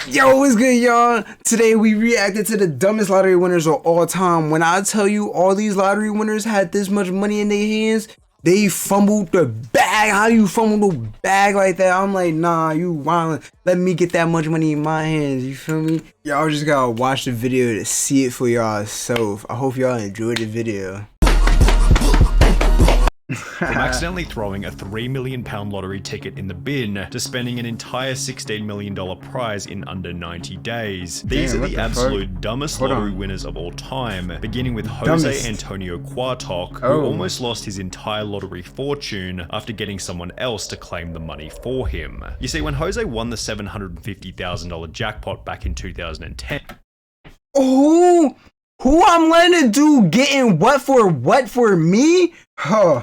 Yo, what's good, y'all? Today we reacted to the dumbest lottery winners of all time. When I tell you all these lottery winners had this much money in their hands, they fumbled the bag. How you fumble the bag like that? I'm like, nah, you wildin'. Let me get that much money in my hands. You feel me? Y'all just gotta watch the video to see it for yourself. I hope y'all enjoyed the video. From accidentally throwing a £3 million lottery ticket in the bin to spending an entire $16 million prize in under 90 days. These are the absolute dumbest lottery winners of all time, beginning with Jose Antonio Cuartoc, who almost lost his entire lottery fortune after getting someone else to claim the money for him. You see, when Jose won the $750,000 jackpot back in 2010, who I'm letting to do getting what for me? Huh.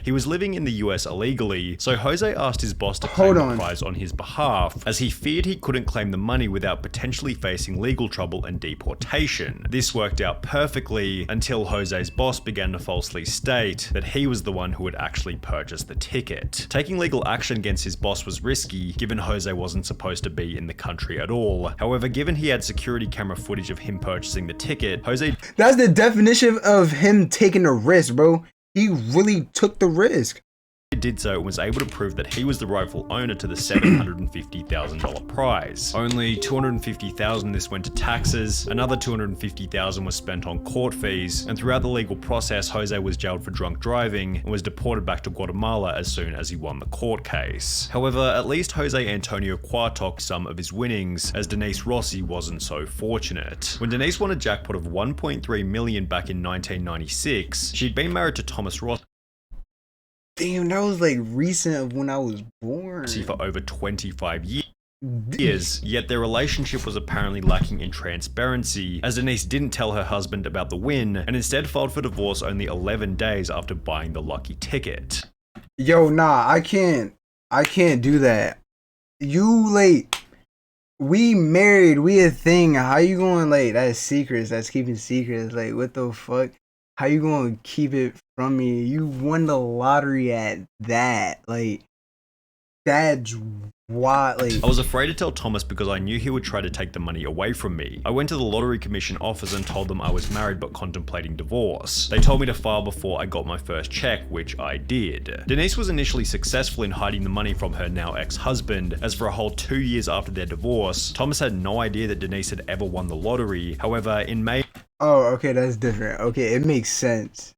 he was living in the US illegally, so Jose asked his boss to claim the prize on his behalf, as he feared he couldn't claim the money without potentially facing legal trouble and deportation. This worked out perfectly until Jose's boss began to falsely state that he was the one who had actually purchased the ticket. Taking legal action against his boss was risky, given Jose wasn't supposed to be in the country at all. However, given he had security camera footage of him purchasing the ticket, Jose— That's the definition of him taking a risk, bro. He really took the risk. Did so and was able to prove that he was the rightful owner to the $750,000 prize. Only $250,000 this went to taxes, another $250,000 was spent on court fees, and throughout the legal process, Jose was jailed for drunk driving and was deported back to Guatemala as soon as he won the court case. However, at least Jose Antonio Cuartoc some of his winnings, as Denise Rossi wasn't so fortunate. When Denise won a jackpot of $1.3 million back in 1996, she'd been married to Thomas Rossi Damn, that was like recent of when I was born. For over 25 years, yet their relationship was apparently lacking in transparency, as Denise didn't tell her husband about the win and instead filed for divorce only 11 days after buying the lucky ticket. Yo, nah, I can't do that. You like, we married, we a thing. How you going like, that's secrets, that's keeping secrets. Like, what the fuck? How you gonna keep it from me? You won the lottery at that. Like, that's why. Like, I was afraid to tell Thomas because I knew he would try to take the money away from me. I went to the Lottery Commission office and told them I was married but contemplating divorce. They told me to file before I got my first check, which I did. Denise was initially successful in hiding the money from her now ex-husband, as for a whole 2 years after their divorce, Thomas had no idea that Denise had ever won the lottery. However, in May— oh, okay, that's different. Okay, it makes sense.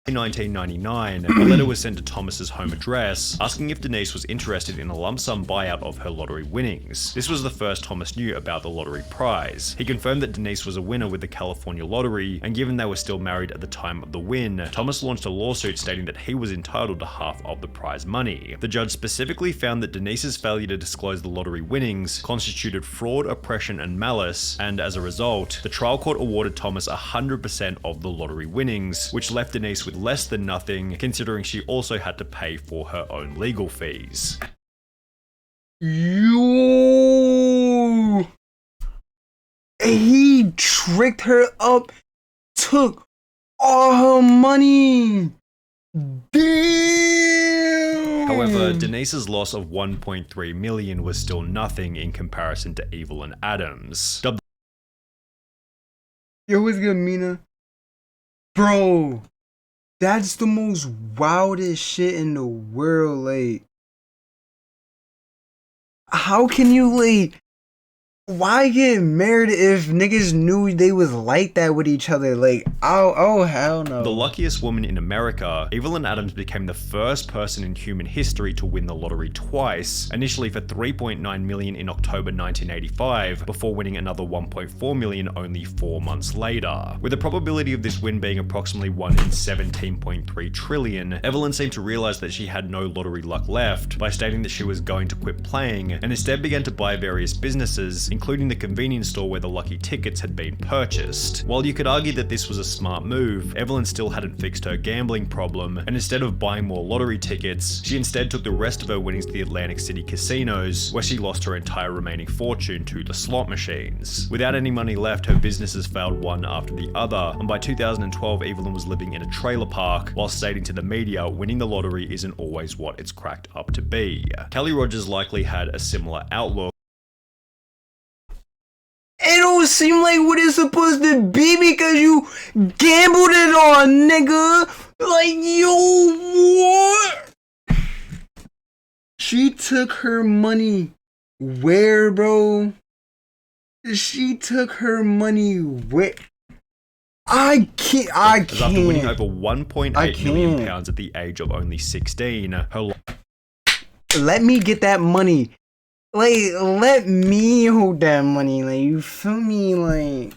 In 1999, a letter was sent to Thomas's home address asking if Denise was interested in a lump sum buyout of her lottery winnings. This was the first Thomas knew about the lottery prize. He confirmed that Denise was a winner with the California lottery, and given they were still married at the time of the win, Thomas launched a lawsuit stating that he was entitled to half of the prize money. The judge specifically found that Denise's failure to disclose the lottery winnings constituted fraud, oppression, and malice, and as a result, the trial court awarded Thomas 100% of the lottery winnings, which left Denise with less than nothing, considering she also had to pay for her own legal fees. Yo, he tricked her up, took all her money. Damn. However, Denise's loss of $1.3 million was still nothing in comparison to Evelyn Adams. Yo, what's good, Mina? Bro, that's the most wildest shit in the world. Like, how can you, like, why get married if niggas knew they was like that with each other? Like, oh hell no. The luckiest woman in America, Evelyn Adams became the first person in human history to win the lottery twice, initially for $3.9 million in October 1985, before winning another $1.4 million only 4 months later. With the probability of this win being approximately 1 in 17.3 trillion, Evelyn seemed to realize that she had no lottery luck left by stating that she was going to quit playing, and instead began to buy various businesses, including the convenience store where the lucky tickets had been purchased. While you could argue that this was a smart move, Evelyn still hadn't fixed her gambling problem, and instead of buying more lottery tickets, she instead took the rest of her winnings to the Atlantic City casinos, where she lost her entire remaining fortune to the slot machines. Without any money left, her businesses failed one after the other, and by 2012, Evelyn was living in a trailer park, while stating to the media, winning the lottery isn't always what it's cracked up to be. Kelly Rogers likely had a similar outlook, seem like what it's supposed to be because you gambled it on, nigga. Like, yo, what? She took her money where, bro? She took her money where? I can't. After winning over 1.8 million pounds at the age of only 16, her let me get that money. Like, let me hold that money. Like, you feel me? Like,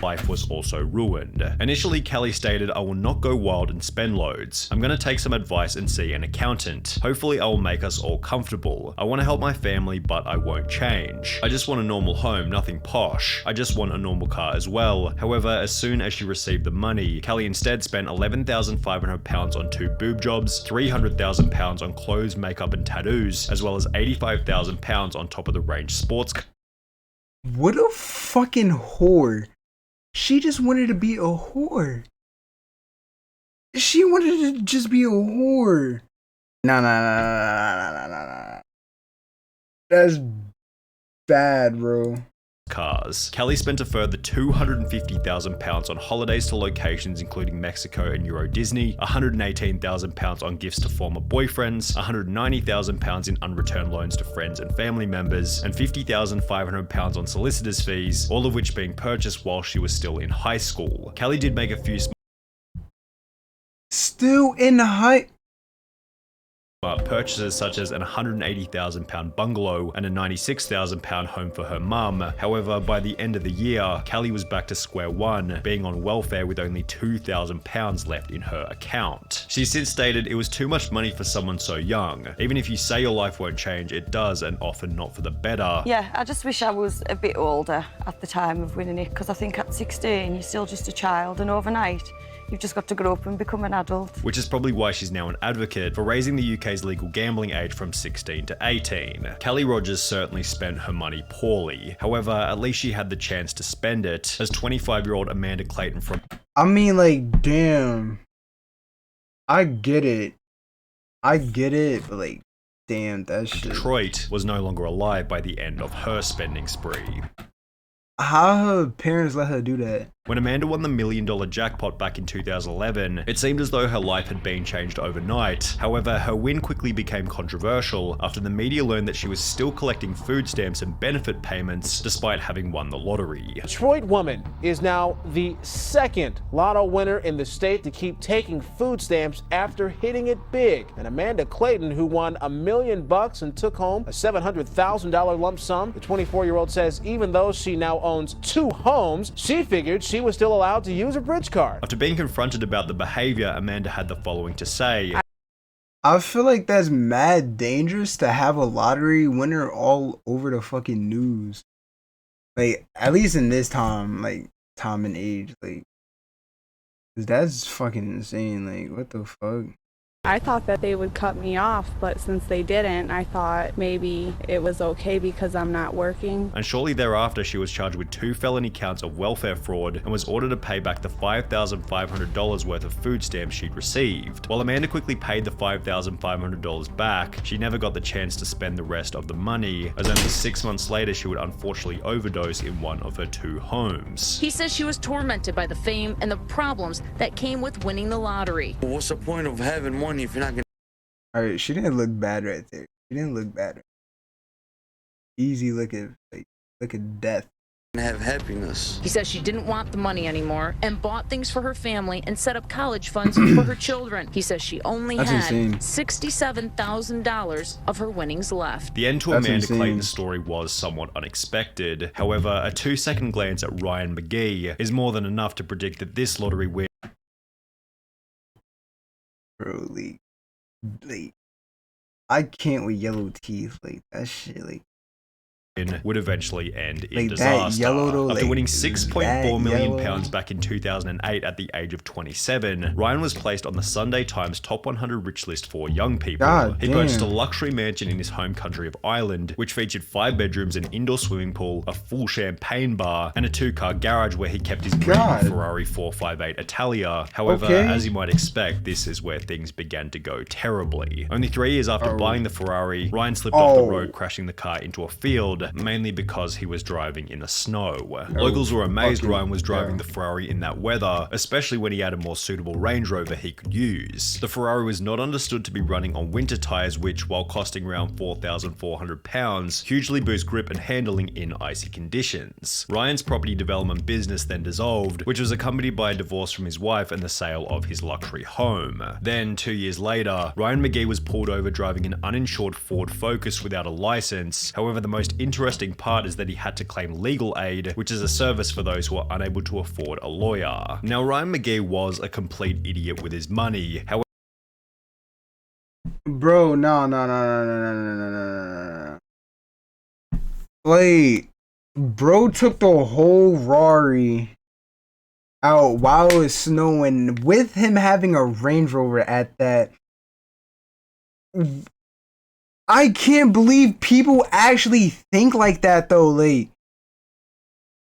life was also ruined. Initially, Kelly stated, "I will not go wild and spend loads. I'm gonna take some advice and see an accountant. Hopefully I will make us all comfortable. I want to help my family, but I won't change. I just want a normal home, nothing posh. I just want a normal car as well." However, as soon as she received the money, Kelly instead spent £11,500 on 2 boob jobs, £300,000 on clothes, makeup and tattoos, as well as £85,000 on top of the range sports. What a fucking whore. She just wanted to be a whore. She wanted to just be a whore. Nah. That's bad, bro. Cars. Kelly spent a further £250,000 on holidays to locations including Mexico and Euro Disney, £118,000 on gifts to former boyfriends, £190,000 in unreturned loans to friends and family members, and £50,500 on solicitors' fees, all of which being purchased while she was still in high school. Kelly did make a few still in high purchases such as an £180,000 bungalow and a £96,000 home for her mum. However, by the end of the year, Kelly was back to square one, being on welfare with only £2,000 left in her account. She since stated, "It was too much money for someone so young. Even if you say your life won't change, it does, and often not for the better." Yeah, I just wish I was a bit older at the time of winning it, because I think at 16, you're still just a child, and overnight, you've just got to grow up and become an adult. Which is probably why she's now an advocate for raising the UK's legal gambling age from 16 to 18. Kelly Rogers certainly spent her money poorly. However, at least she had the chance to spend it, as 25-year-old Amanda Clayton from I mean, like, damn. I get it, but like, damn, that shit. Detroit was no longer alive by the end of her spending spree. How her parents let her do that? When Amanda won the $1 million jackpot back in 2011, it seemed as though her life had been changed overnight. However, her win quickly became controversial after the media learned that she was still collecting food stamps and benefit payments despite having won the lottery. Detroit woman is now the second lotto winner in the state to keep taking food stamps after hitting it big. And Amanda Clayton, who won $1 million and took home a $700,000 lump sum, the 24-year-old says even though she now owns 2 homes, she figured she was still allowed to use a bridge card. After being confronted about the behavior, Amanda had the following to say. I feel like that's mad dangerous to have a lottery winner all over the fucking news. Like, at least in this time, like, time and age, like, 'cause that's fucking insane. Like, what the fuck? I thought that they would cut me off, but since they didn't, I thought maybe it was okay because I'm not working. And shortly thereafter, she was charged with 2 felony counts of welfare fraud and was ordered to pay back the $5,500 worth of food stamps she'd received. While Amanda quickly paid the $5,500 back, she never got the chance to spend the rest of the money, as only 6 months later she would unfortunately overdose in one of her 2 homes. He says she was tormented by the fame and the problems that came with winning the lottery. What's the point of having money if you're not gonna? Alright, she didn't look bad right there. She didn't look bad. Easy looking, like, look at death. Have happiness. He says she didn't want the money anymore and bought things for her family and set up college funds for her children. He says she only had $67,000 of her winnings left. The end to Amanda Clayton's story was somewhat unexpected. However, a 2-second glance at Ryan McGee is more than enough to predict that this lottery win. Bro, like, I can't with yellow teeth, like, that shit, like, would eventually end in like disaster. Though, After like, winning £6.4 million back in 2008 at the age of 27, Ryan was placed on the Sunday Times Top 100 Rich list for young people. He purchased a luxury mansion in his home country of Ireland, which featured 5 bedrooms, an indoor swimming pool, a full champagne bar, and a 2-car garage where he kept his dream Ferrari 458 Italia. However, as you might expect, this is where things began to go terribly. Only 3 years after buying the Ferrari, Ryan slipped off the road, crashing the car into a field, allowed, mainly because he was driving in the snow. Locals were amazed Ryan was driving the Ferrari in that weather, especially when he had a more suitable Range Rover he could use. The Ferrari was not understood to be running on winter tyres, which, while costing around £4,400, hugely boost grip and handling in icy conditions. Ryan's property development business then dissolved, which was accompanied by a divorce from his wife and the sale of his luxury home. Then, 2 years later, Ryan McGee was pulled over driving an uninsured Ford Focus without a license. However, the most interesting part is that he had to claim legal aid, which is a service for those who are unable to afford a lawyer. Now, Ryan McGee was a complete idiot with his money. However, bro, no. Like, bro took the whole Rari out while it was snowing with him having a Range Rover at that. I can't believe people actually think like that though. Like,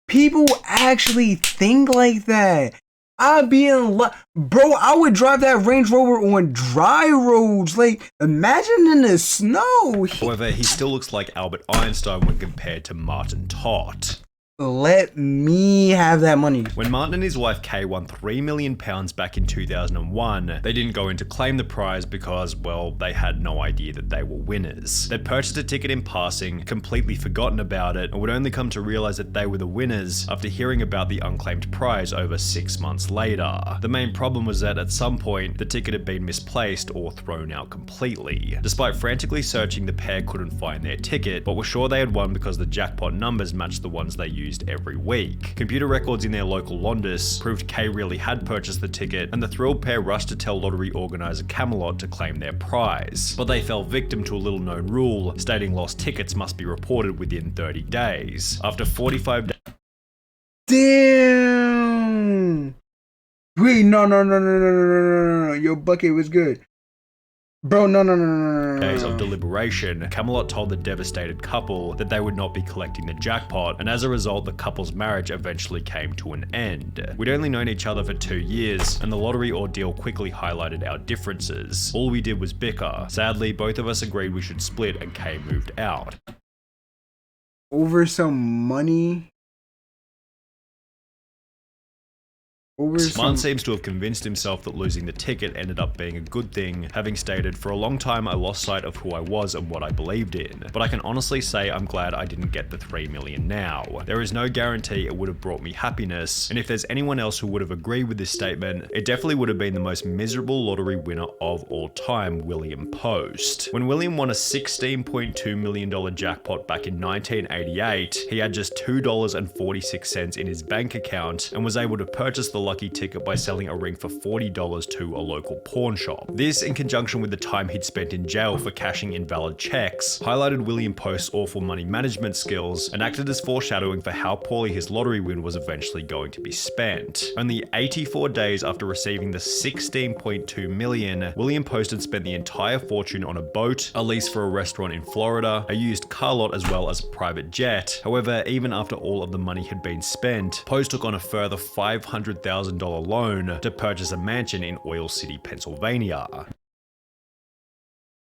people actually think like that. I'd be in love. Bro, I would drive that Range Rover on dry roads. Like, imagine in the snow. However, he still looks like Albert Einstein when compared to Martin Tott. Let me have that money. When Martin and his wife Kay won £3 million back in 2001, they didn't go in to claim the prize because, well, they had no idea that they were winners. They'd purchased a ticket in passing, completely forgotten about it, and would only come to realize that they were the winners after hearing about the unclaimed prize over 6 months later. The main problem was that at some point, the ticket had been misplaced or thrown out completely. Despite frantically searching, the pair couldn't find their ticket, but were sure they had won because the jackpot numbers matched the ones they used every week. Computer records in their local Londis proved Kay really had purchased the ticket, and the thrilled pair rushed to tell lottery organizer Camelot to claim their prize. But they fell victim to a little known rule, stating lost tickets must be reported within 30 days. After 45 days... Damn! Wait, no. Your bucket was good. Bro, no. Days of deliberation, Camelot told the devastated couple that they would not be collecting the jackpot, and as a result, the couple's marriage eventually came to an end. We'd only known each other for 2 years, and the lottery ordeal quickly highlighted our differences. All we did was bicker. Sadly, both of us agreed we should split, and Kay moved out. Over some money? Martin seems to have convinced himself that losing the ticket ended up being a good thing, having stated, "For a long time I lost sight of who I was and what I believed in, but I can honestly say I'm glad I didn't get the $3 million now. There is no guarantee it would have brought me happiness, and if there's anyone else who would have agreed with this statement, it definitely would have been the most miserable lottery winner of all time, William Post. When William won a $16.2 million jackpot back in 1988, he had just $2.46 in his bank account and was able to purchase the lucky ticket by selling a ring for $40 to a local pawn shop. This, in conjunction with the time he'd spent in jail for cashing invalid checks, highlighted William Post's awful money management skills and acted as foreshadowing for how poorly his lottery win was eventually going to be spent. Only 84 days after receiving the $16.2 million, William Post had spent the entire fortune on a boat, a lease for a restaurant in Florida, a used car lot, as well as a private jet. However, even after all of the money had been spent, Post took on a further $500,000 loan to purchase a mansion in Oil City, Pennsylvania.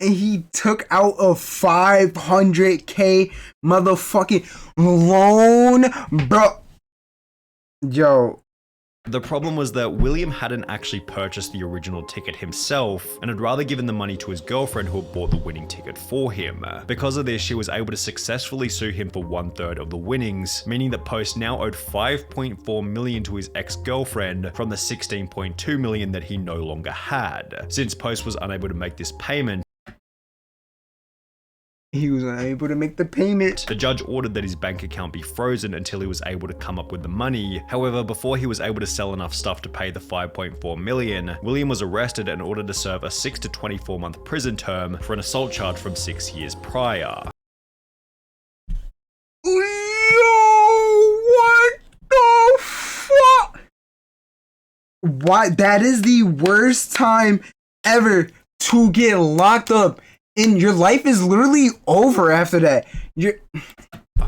And he took out a $500K motherfucking loan, bro. Yo. The problem was that William hadn't actually purchased the original ticket himself and had rather given the money to his girlfriend who had bought the winning ticket for him. Because of this, she was able to successfully sue him for 1/3 of the winnings, meaning that Post now owed $5.4 million to his ex-girlfriend from the $16.2 million that he no longer had. Since Post was unable to make this payment, he was unable to make the payment. The judge ordered that his bank account be frozen until he was able to come up with the money. However, before he was able to sell enough stuff to pay the $5.4 million, William was arrested and ordered to serve a 6 to 24 month prison term for an assault charge from 6 years prior. Yo, what the fuck? Why? That is the worst time ever to get locked up. And your life is literally over after that.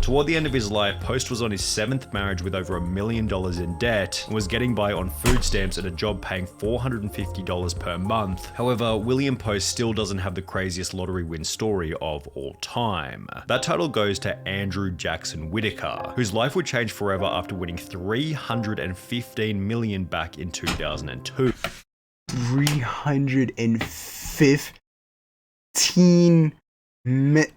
Toward the end of his life, Post was on his 7th marriage with over $1 million in debt and was getting by on food stamps at a job paying $450 per month. However, William Post still doesn't have the craziest lottery win story of all time. That title goes to Andrew Jackson Whitaker, whose life would change forever after winning $315 million back in 2002. 315 million.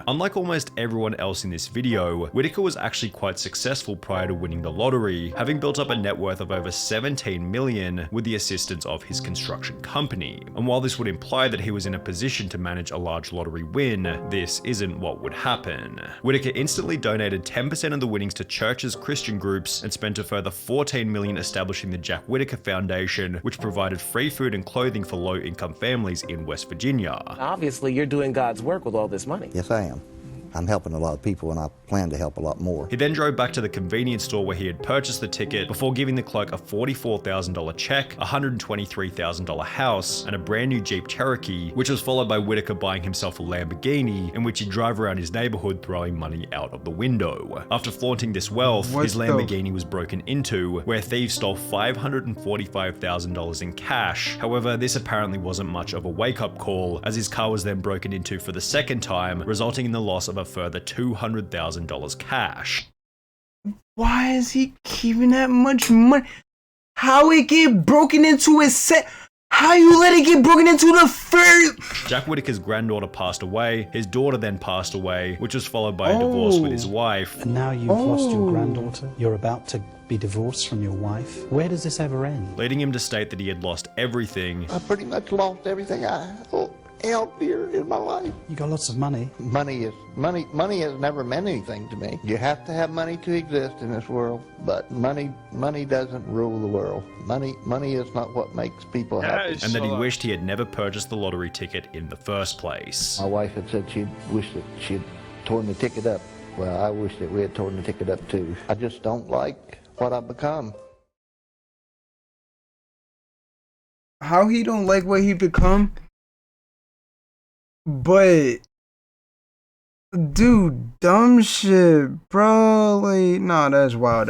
Unlike almost everyone else in this video, Whitaker was actually quite successful prior to winning the lottery, having built up a net worth of over $17 million with the assistance of his construction company. And while this would imply that he was in a position to manage a large lottery win, this isn't what would happen. Whitaker instantly donated 10% of the winnings to churches, Christian groups, and spent a further $14 million establishing the Jack Whitaker Foundation, which provided free food and clothing for low-income families in West Virginia. Obviously, you're doing God's work with all this money. Yes, I am. I'm helping a lot of people, and I plan to help a lot more. He then drove back to the convenience store where he had purchased the ticket before giving the clerk a $44,000 check, a $123,000 house, and a brand new Jeep Cherokee, which was followed by Whitaker buying himself a Lamborghini, in which he'd drive around his neighborhood throwing money out of the window. After flaunting this wealth, his Lamborghini was broken into, where thieves stole $545,000 in cash. However, this apparently wasn't much of a wake-up call, as his car was then broken into for the second time, resulting in the loss of a further $200,000 cash. Why is he keeping that much money? How it get broken into his set? How you let it get broken into the first? Jack Whitaker's granddaughter passed away, his daughter then passed away, which was followed by a divorce with his wife. And now you've lost your granddaughter, you're about to be divorced from your wife. Where does this ever end? Leading him to state that he had lost everything. I pretty much lost everything I held dear in my life. You got lots of money. Money has never meant anything to me. You have to have money to exist in this world, but money doesn't rule the world. Money is not what makes people happy. And that he wished he had never purchased the lottery ticket in the first place. My wife had said she wished that she'd torn the ticket up. Well, I wish that we had torn the ticket up too. I just don't like what I've become. How he don't like what he become? But, dude, dumb shit, bro. Like, nah, that's wild.